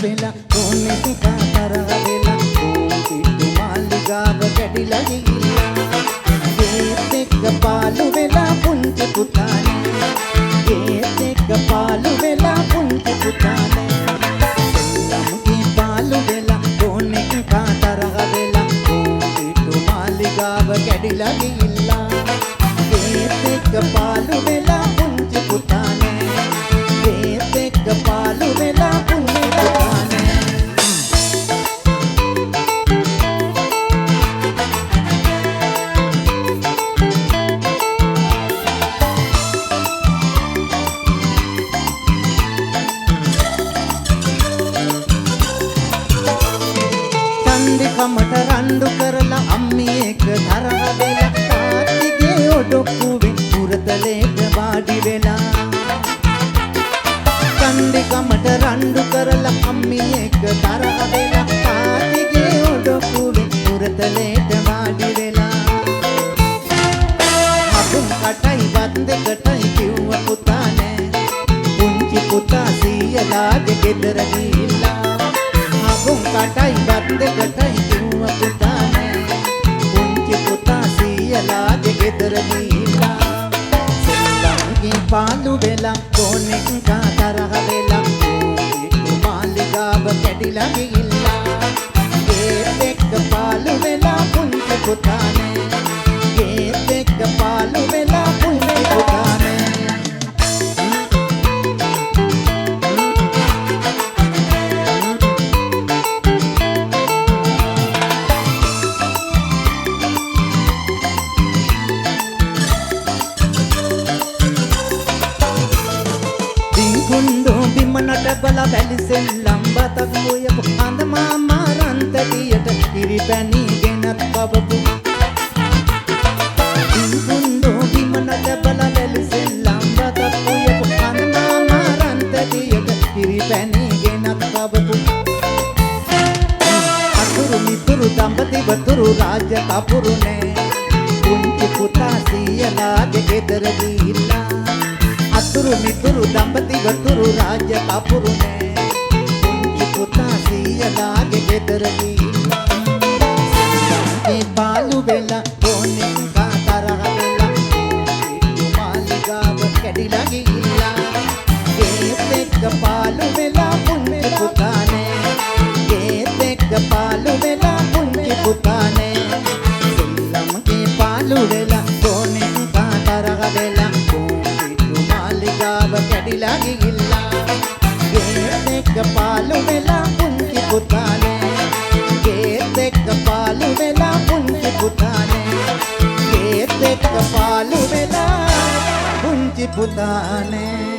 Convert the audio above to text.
වෙලා කොනෙක් කාතරහ වෙලා පිටු මාලිගාව කැඩිලා ගිහිල්ලා ඒත් එක්ක පාළු වෙලා පුංචි පුතානේ ඒත් එක්ක පාළු වෙලා පුංචි පුතානේ සෙල්ලම්ගේ පාළු වෙලා කොනෙක් කාතරහ වෙලා පිටු මාලිගාව කැඩිලා ගිහිල්ලා ඒත් එක්ක පාළු වෙලා පුංචි පුතානේ ඒත් එක්ක පාළු වෙලා පුංචි පුතානේ කමට රණ්ඩු කරලා අම්මි එක තරහ වෙලා තාත්තිගේ ඔඩොක්කුවේ පුරතලේට වාඩි වෙලා කන්දේ කමට රණ්ඩු කරලා අම්මි එක තරහ වෙලා තාත්තිගේ ඔඩොක්කුවේ පුරතලේට වාඩි වෙලා මකුම් කටයි වත් දෙකටයි කිව්ව පුතානේ පුංචි පුතා සීයලාගේ ගෙදර ගිහිල්ලා මකුම් කටයි වත් දෙකටයි පුතානේ පුංචි පුතා සීයලාගේ ගෙදර ගිහිල්ලා සෙල්ලම්ගේ පාළු වෙලා කොනෙක් කාතරහ වෙලා පිටු මාලිගාව කැඩිලා ගිහිල්ලා ඒත් එක්ක පාළු වෙලා පුංචි පුතානේ ඒත් එක්ක පාළු වෙලා පුංචි පුතානේ බිමනට බල වැලිසෙල්ලම් බතක් මොයපු අඳ මාමා රන්තටියට කිරිපැණි ගෙනත් කවපු බින්දුන්දෝ බිමනට බල වැලිසෙල්ලම් බතක් මොයපු අඳ මාමා රන්තටියට කිරිපැණි ගෙනත් කවපු අතුරු මිතුරු දඹදිව තුරු රාජ කපුරුනේ පුංචි පුතා සීයලාගේ ගෙදර ගිහිල්ලා අතුරු මිතුරු දඹදිව තුරු රාජ කපුරුනේ පුංචි පුතා සීයලාගේ ගෙදර ගිහිල්ලා සෙල්ලම්ගේ පාළු වෙලා කොනෙක් කාතරහ වෙලා පිටු මාලිගාව කැඩිලා ගිහිල්ලා ඒත් එක්ක පාළු වෙලා පුංචි පුතානේ ඒත් එක්ක පාළු වෙලා පුංචි පුතානේ සෙල්ලම්ගේ පාළු වෙලා කොනෙක් කාතරහ වෙලා කැඩිලා ගිහිල්ලා ඒත් එක්ක පාළු වෙලා පුංචි පුතානේ ඒත් එක්ක පාළු වෙලා පුංචි පුතානේ ඒත් එක්ක පාළු වෙලා පුංචි පුතානේ